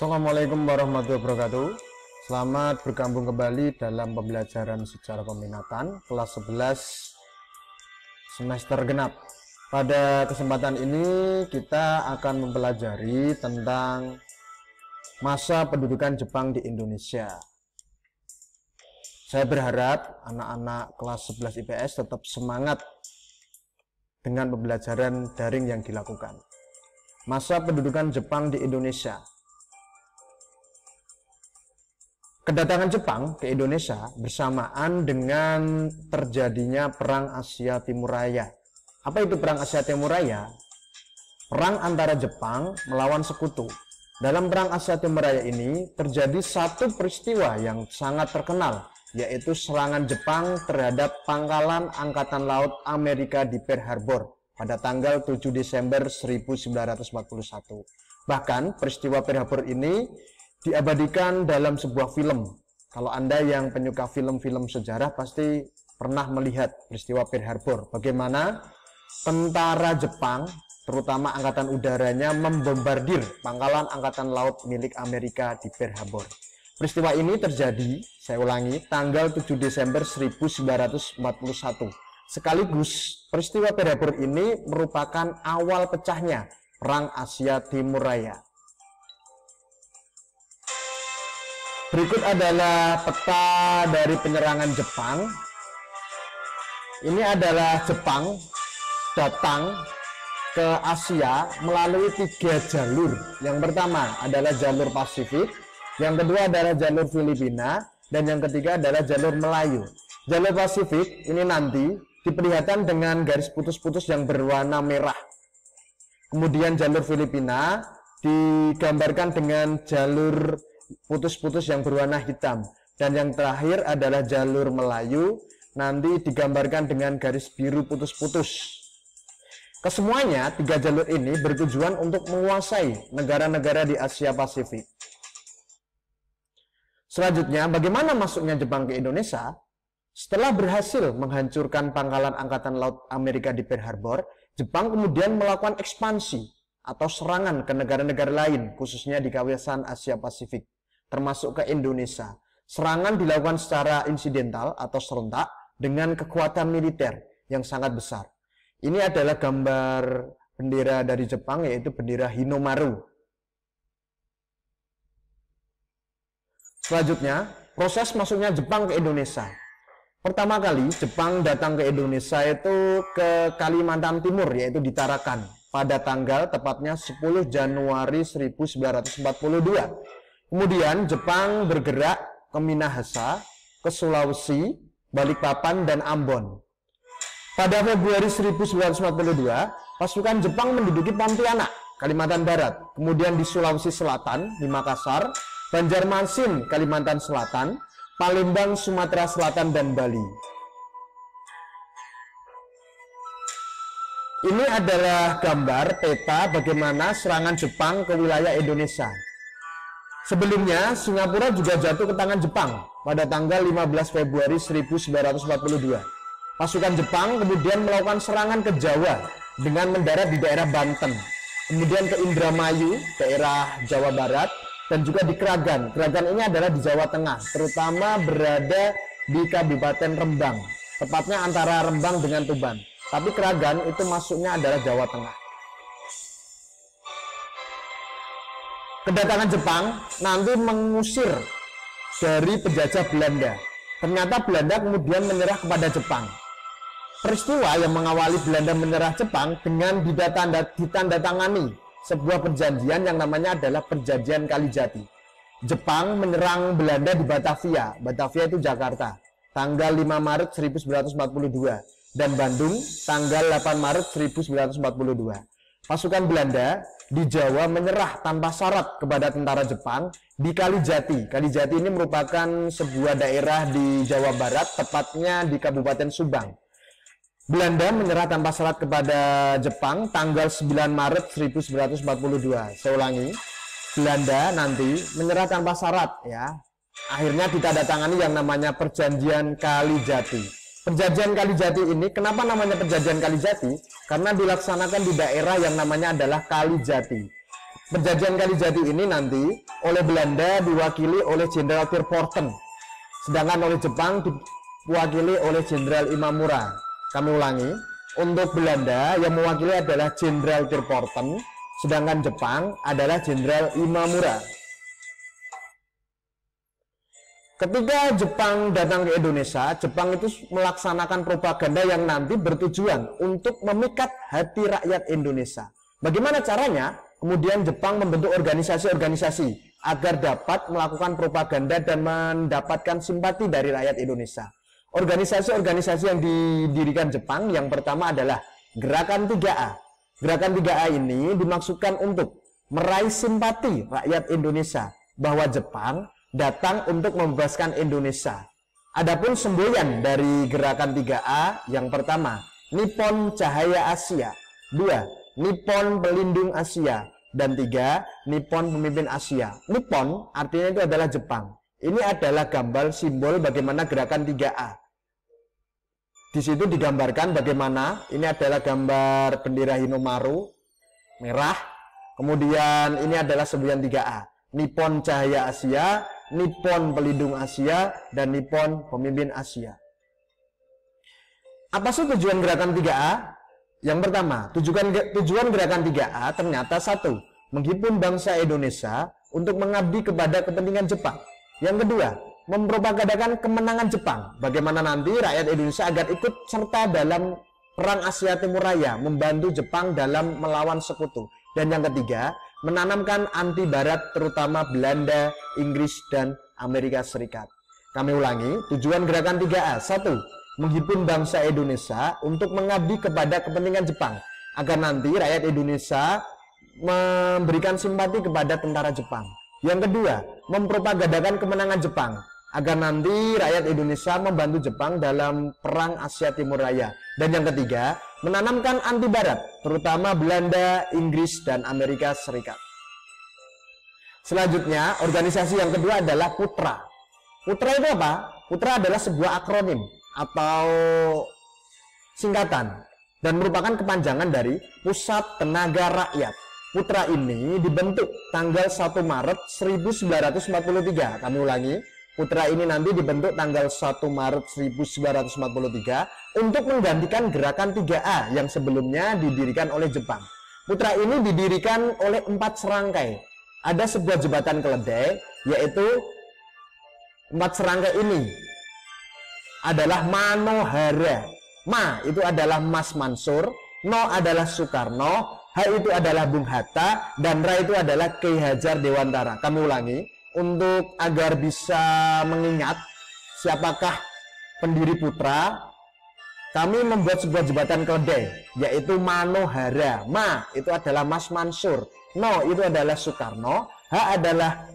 Assalamualaikum warahmatullahi wabarakatuh. Selamat bergabung kembali dalam pembelajaran sejarah peminatan kelas 11 semester genap. Pada kesempatan ini kita akan mempelajari tentang masa pendudukan Jepang di Indonesia. Saya berharap anak-anak kelas 11 IPS tetap semangat dengan pembelajaran daring yang dilakukan. Masa pendudukan Jepang di Indonesia. Kedatangan Jepang ke Indonesia bersamaan dengan terjadinya Perang Asia Timur Raya. Apa itu Perang Asia Timur Raya? Perang antara Jepang melawan sekutu. Dalam Perang Asia Timur Raya ini terjadi satu peristiwa yang sangat terkenal, yaitu serangan Jepang terhadap pangkalan Angkatan Laut Amerika di Pearl Harbor pada tanggal 7 Desember 1941. Bahkan peristiwa Pearl Harbor ini diabadikan dalam sebuah film. Kalau Anda yang penyuka film-film sejarah pasti pernah melihat peristiwa Pearl Harbor. Bagaimana tentara Jepang, terutama angkatan udaranya, membombardir pangkalan angkatan laut milik Amerika di Pearl Harbor. Peristiwa ini terjadi, saya ulangi, tanggal 7 Desember 1941. Sekaligus peristiwa Pearl Harbor ini merupakan awal pecahnya Perang Asia Timur Raya. Berikut adalah peta dari penyerangan Jepang. Ini adalah Jepang datang ke Asia melalui 3 jalur. Yang pertama adalah jalur Pasifik, yang kedua adalah jalur Filipina, dan yang ketiga adalah jalur Melayu. Jalur Pasifik ini nanti diperlihatkan dengan garis putus-putus yang berwarna merah. Kemudian jalur Filipina digambarkan dengan jalur putus-putus yang berwarna hitam, dan yang terakhir adalah jalur Melayu, nanti digambarkan dengan garis biru putus-putus. Kesemuanya 3 jalur ini bertujuan untuk menguasai negara-negara di Asia Pasifik. Selanjutnya, bagaimana masuknya Jepang ke Indonesia? Setelah berhasil menghancurkan pangkalan Angkatan Laut Amerika di Pearl Harbor, Jepang kemudian melakukan ekspansi atau serangan ke negara-negara lain, khususnya di kawasan Asia Pasifik, termasuk ke Indonesia. Serangan dilakukan secara insidental atau serentak dengan kekuatan militer yang sangat besar. Ini adalah gambar bendera dari Jepang, yaitu bendera Hinomaru. Selanjutnya, proses masuknya Jepang ke Indonesia. Pertama kali Jepang datang ke Indonesia itu ke Kalimantan Timur, yaitu di Tarakan, pada tanggal tepatnya 10 Januari 1942. Kemudian Jepang bergerak ke Minahasa, ke Sulawesi, Balikpapan, dan Ambon. Pada Februari 1942, pasukan Jepang menduduki Pontianak, Kalimantan Barat, kemudian di Sulawesi Selatan, di Makassar, Banjarmasin, Kalimantan Selatan, Palembang, Sumatera Selatan, dan Bali. Ini adalah gambar peta bagaimana serangan Jepang ke wilayah Indonesia. Sebelumnya, Singapura juga jatuh ke tangan Jepang pada tanggal 15 Februari 1942. Pasukan Jepang kemudian melakukan serangan ke Jawa dengan mendarat di daerah Banten, kemudian ke Indramayu, daerah Jawa Barat, dan juga di Kragan. Kragan ini adalah di Jawa Tengah, terutama berada di Kabupaten Rembang, tepatnya antara Rembang dengan Tuban. Tapi Kragan itu masuknya adalah Jawa Tengah. Kedatangan Jepang nanti mengusir dari penjajah Belanda. Ternyata Belanda kemudian menyerah kepada Jepang. Peristiwa yang mengawali Belanda menyerah Jepang dengan ditandatangani sebuah perjanjian yang namanya adalah Perjanjian Kalijati. Jepang menyerang Belanda di Batavia. Batavia itu Jakarta, tanggal 5 Maret 1942. Dan Bandung, tanggal 8 Maret 1942. Pasukan Belanda di Jawa menyerah tanpa syarat kepada tentara Jepang di Kalijati. Kalijati ini merupakan sebuah daerah di Jawa Barat, tepatnya di Kabupaten Subang. Belanda menyerah tanpa syarat kepada Jepang tanggal 9 Maret 1942. Saya ulangi, Belanda nanti menyerah tanpa syarat, ya. Akhirnya ditandatangani yang namanya Perjanjian Kalijati. Perjanjian Kalijati ini, kenapa namanya Perjanjian Kalijati? Karena dilaksanakan di daerah yang namanya adalah Kalijati. Perjanjian Kalijati ini nanti oleh Belanda diwakili oleh Jenderal Thirpoorten, sedangkan oleh Jepang diwakili oleh Jenderal Imamura. Kami ulangi, untuk Belanda yang mewakili adalah Jenderal Thirpoorten, sedangkan Jepang adalah Jenderal Imamura. Ketika Jepang datang ke Indonesia, Jepang itu melaksanakan propaganda yang nanti bertujuan untuk memikat hati rakyat Indonesia. Bagaimana caranya? Kemudian Jepang membentuk organisasi-organisasi agar dapat melakukan propaganda dan mendapatkan simpati dari rakyat Indonesia. Organisasi-organisasi yang didirikan Jepang yang pertama adalah Gerakan 3A. Gerakan 3A ini dimaksudkan untuk meraih simpati rakyat Indonesia bahwa Jepang datang untuk membebaskan Indonesia. Adapun semboyan dari Gerakan 3A yang pertama, Nippon Cahaya Asia. 2, Nippon Pelindung Asia. Dan 3, Nippon Pemimpin Asia. Nippon artinya itu adalah Jepang. Ini adalah gambar simbol bagaimana Gerakan 3A. Di situ digambarkan bagaimana ini adalah gambar bendera Hinomaru merah. Kemudian ini adalah semboyan 3A. Nippon Cahaya Asia, Nippon Pelindung Asia, dan Nippon Pemimpin Asia. Apa sih tujuan Gerakan 3A? Yang pertama, tujuan Gerakan 3A ternyata 1, menghimpun bangsa Indonesia untuk mengabdi kepada kepentingan Jepang. Yang kedua, mempropagandakan kemenangan Jepang. Bagaimana nanti rakyat Indonesia agar ikut serta dalam Perang Asia Timur Raya, membantu Jepang dalam melawan sekutu. Dan yang ketiga, menanamkan anti barat terutama Belanda, Inggris, dan Amerika Serikat. Kami ulangi, tujuan Gerakan 3A. 1, menghimpun bangsa Indonesia untuk mengabdi kepada kepentingan Jepang agar nanti rakyat Indonesia memberikan simpati kepada tentara Jepang. Yang kedua, mempropagandakan kemenangan Jepang agar nanti rakyat Indonesia membantu Jepang dalam Perang Asia Timur Raya. Dan yang ketiga, menanamkan anti barat terutama Belanda, Inggris, dan Amerika Serikat. Selanjutnya, organisasi yang kedua adalah PUTRA. PUTRA itu apa? PUTRA adalah sebuah akronim atau singkatan dan merupakan kepanjangan dari Pusat Tenaga Rakyat. PUTRA ini dibentuk tanggal 1 Maret 1943. Kami ulangi, PUTRA ini nanti dibentuk tanggal 1 Maret 1943 untuk menggantikan Gerakan 3A yang sebelumnya didirikan oleh Jepang. PUTRA ini didirikan oleh 4 serangkai. Ada sebuah jembatan keledai, yaitu 4 serangkai ini adalah Manohara. Ma itu adalah Mas Mansur, No adalah Soekarno, H itu adalah Bung Hatta, dan Ra itu adalah Ki Hajar Dewantara. Kami ulangi, untuk agar bisa mengingat siapakah pendiri PUTRA, kami membuat sebuah jembatan keledai, yaitu Manohara. Ma itu adalah Mas Mansur, No itu adalah Soekarno, H adalah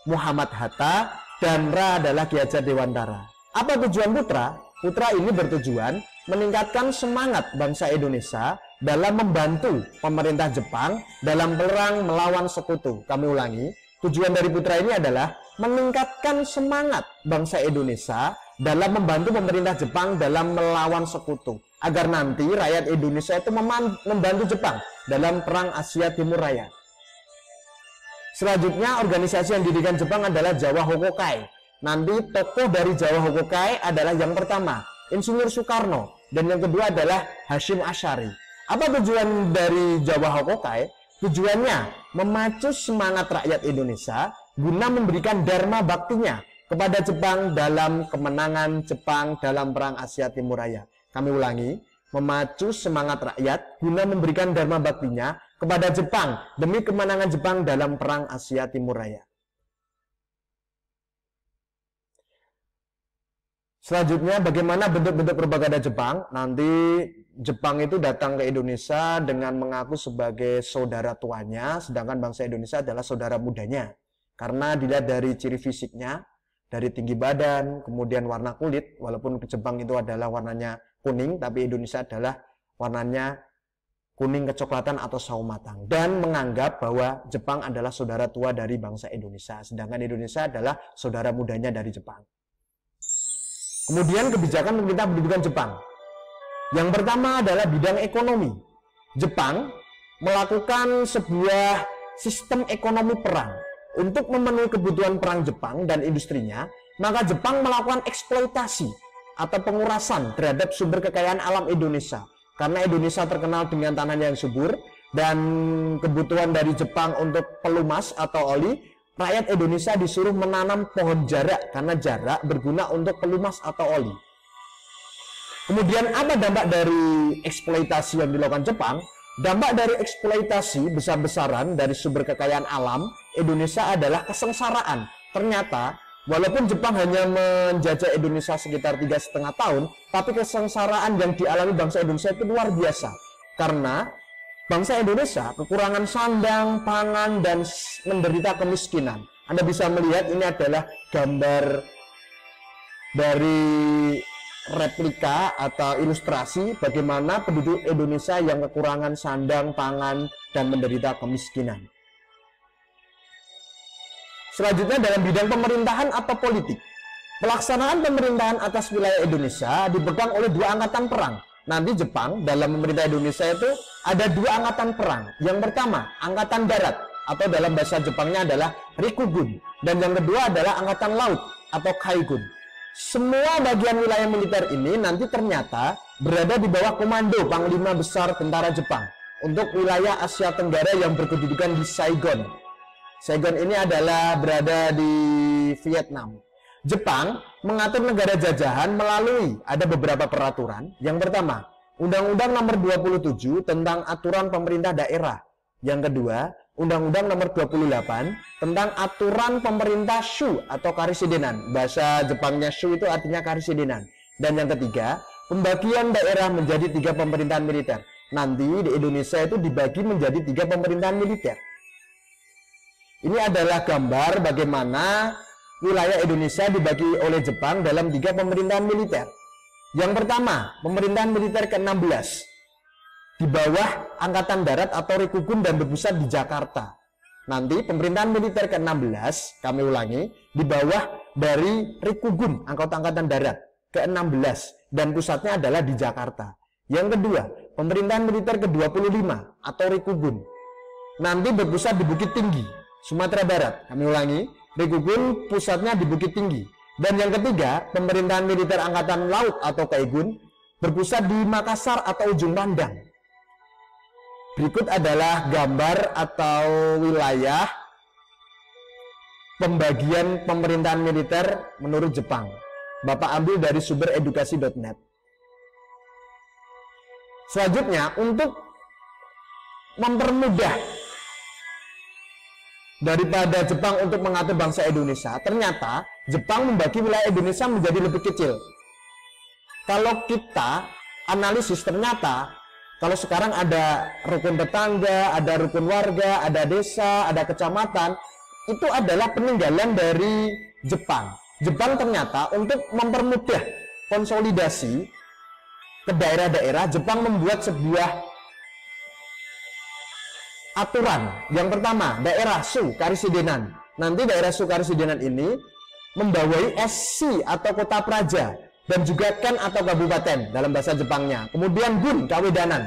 Muhammad Hatta, dan Ra adalah Ki Hajar Dewantara. Apa tujuan PUTRA? PUTRA ini bertujuan meningkatkan semangat bangsa Indonesia dalam membantu pemerintah Jepang dalam perang melawan sekutu. Kami ulangi, tujuan dari PUTRA ini adalah meningkatkan semangat bangsa Indonesia dalam membantu pemerintah Jepang dalam melawan sekutu, agar nanti rakyat Indonesia itu membantu Jepang dalam Perang Asia Timur Raya. Selanjutnya, organisasi yang didirikan Jepang adalah Jawa Hokokai. Nanti tokoh dari Jawa Hokokai adalah yang pertama, Insinyur Soekarno, dan yang kedua adalah Hasyim Asyari. Apa tujuan dari Jawa Hokokai? Tujuannya memacu semangat rakyat Indonesia guna memberikan dharma baktinya kepada Jepang dalam kemenangan Jepang dalam Perang Asia Timur Raya. Kami ulangi, memacu semangat rakyat guna memberikan dharma baktinya kepada Jepang demi kemenangan Jepang dalam Perang Asia Timur Raya. Selanjutnya, bagaimana bentuk-bentuk propaganda Jepang? Nanti Jepang itu datang ke Indonesia dengan mengaku sebagai saudara tuanya, sedangkan bangsa Indonesia adalah saudara mudanya. Karena dilihat dari ciri fisiknya, dari tinggi badan, kemudian warna kulit, walaupun Jepang itu adalah warnanya kuning, tapi Indonesia adalah warnanya kuning kecoklatan atau sawo matang. Dan menganggap bahwa Jepang adalah saudara tua dari bangsa Indonesia, sedangkan Indonesia adalah saudara mudanya dari Jepang. Kemudian kebijakan pemerintah pendudukan Jepang. Yang pertama adalah bidang ekonomi. Jepang melakukan sebuah sistem ekonomi perang. Untuk memenuhi kebutuhan perang Jepang dan industrinya, maka Jepang melakukan eksploitasi atau pengurasan terhadap sumber kekayaan alam Indonesia. Karena Indonesia terkenal dengan tanah yang subur dan kebutuhan dari Jepang untuk pelumas atau oli, rakyat Indonesia disuruh menanam pohon jarak karena jarak berguna untuk pelumas atau oli. Kemudian apa dampak dari eksploitasi yang dilakukan Jepang? Dampak dari eksploitasi besar-besaran dari sumber kekayaan alam Indonesia adalah kesengsaraan. Ternyata walaupun Jepang hanya menjajah Indonesia sekitar 3,5 tahun, tapi kesengsaraan yang dialami bangsa Indonesia itu luar biasa. Karena bangsa Indonesia kekurangan sandang, pangan, dan menderita kemiskinan. Anda bisa melihat ini adalah gambar dari replika atau ilustrasi bagaimana penduduk Indonesia yang kekurangan sandang, pangan, dan menderita kemiskinan. Selanjutnya dalam bidang pemerintahan atau politik. Pelaksanaan pemerintahan atas wilayah Indonesia dipegang oleh 2 angkatan perang. Nanti Jepang dalam memerintah Indonesia itu ada 2 angkatan perang. Yang pertama, angkatan darat atau dalam bahasa Jepangnya adalah Rikugun. Dan yang kedua adalah angkatan laut atau Kaigun. Semua bagian wilayah militer ini nanti ternyata berada di bawah komando Panglima Besar Tentara Jepang untuk wilayah Asia Tenggara yang berkedudukan di Saigon. Saigon ini adalah berada di Vietnam. Jepang mengatur negara jajahan melalui ada beberapa peraturan. Yang pertama, Undang-Undang Nomor 27 tentang aturan pemerintah daerah. Yang kedua, Undang-Undang Nomor 28 tentang aturan pemerintah Shu atau karisidenan. Bahasa Jepangnya Shu itu artinya karisidenan. Dan yang ketiga, pembagian daerah menjadi 3 pemerintahan militer. Nanti di Indonesia itu dibagi menjadi 3 pemerintahan militer. Ini adalah gambar bagaimana wilayah Indonesia dibagi oleh Jepang dalam 3 pemerintahan militer. Yang pertama, pemerintahan militer ke-16. Di bawah Angkatan Darat atau Rikugun dan berpusat di Jakarta. Nanti pemerintahan militer ke-16, kami ulangi, di bawah dari Rikugun, Angkatan Darat ke-16 dan pusatnya adalah di Jakarta. Yang kedua, pemerintahan militer ke-25 atau Rikugun. Nanti berpusat di Bukit Tinggi, Sumatera Barat. Kami ulangi, Rikugun pusatnya di Bukit Tinggi. Dan yang ketiga, pemerintahan militer Angkatan Laut atau Kaigun berpusat di Makassar atau Ujung Pandang. Berikut adalah gambar atau wilayah pembagian pemerintahan militer menurut Jepang. Bapak ambil dari sumber edukasi.net. Selanjutnya, untuk mempermudah daripada Jepang untuk mengatur bangsa Indonesia, ternyata Jepang membagi wilayah Indonesia menjadi lebih kecil. Kalau kita analisis, ternyata kalau sekarang ada rukun tetangga, ada rukun warga, ada desa, ada kecamatan, itu adalah peninggalan dari Jepang. Jepang ternyata untuk mempermudah konsolidasi ke daerah-daerah, Jepang membuat sebuah aturan. Yang pertama, daerah Shu Karisidenan. Nanti daerah Shu Karisidenan ini membawai SC atau kota praja dan juga ken atau kabupaten dalam bahasa Jepangnya. Kemudian gun, kawedanan.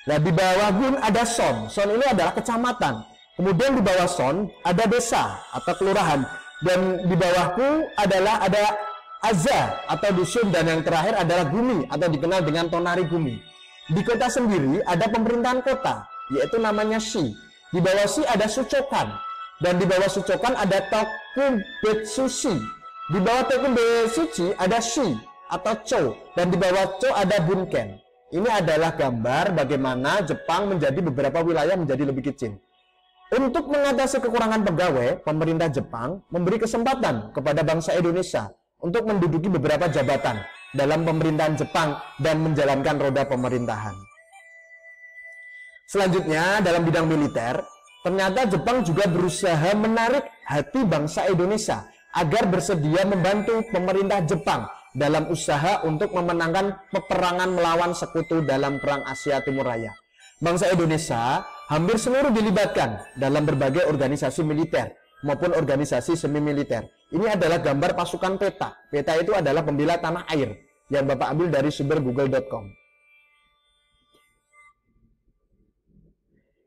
Nah, di bawah gun ada son. Son ini adalah kecamatan. Kemudian di bawah son ada desa atau kelurahan. Dan di bawahku adalah ada aza atau dusun, dan yang terakhir adalah gumi atau dikenal dengan tonari gumi. Di kota sendiri ada pemerintahan kota, yaitu namanya shi. Di bawah shi ada sucokan. Dan di bawah sucokan ada tokubetsushi. Di bawah Tokubetsushi ada shi atau cho, dan di bawah cho ada bunken. Ini adalah gambar bagaimana Jepang menjadi beberapa wilayah menjadi lebih kecil. Untuk mengatasi kekurangan pegawai, pemerintah Jepang memberi kesempatan kepada bangsa Indonesia untuk menduduki beberapa jabatan dalam pemerintahan Jepang dan menjalankan roda pemerintahan. Selanjutnya, dalam bidang militer, ternyata Jepang juga berusaha menarik hati bangsa Indonesia agar bersedia membantu pemerintah Jepang dalam usaha untuk memenangkan peperangan melawan sekutu dalam Perang Asia Timur Raya. Bangsa Indonesia hampir seluruh dilibatkan dalam berbagai organisasi militer maupun organisasi semi militer. Ini adalah gambar pasukan peta. Peta itu adalah pembela tanah air yang Bapak ambil dari sumber google.com.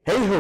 Hey ho.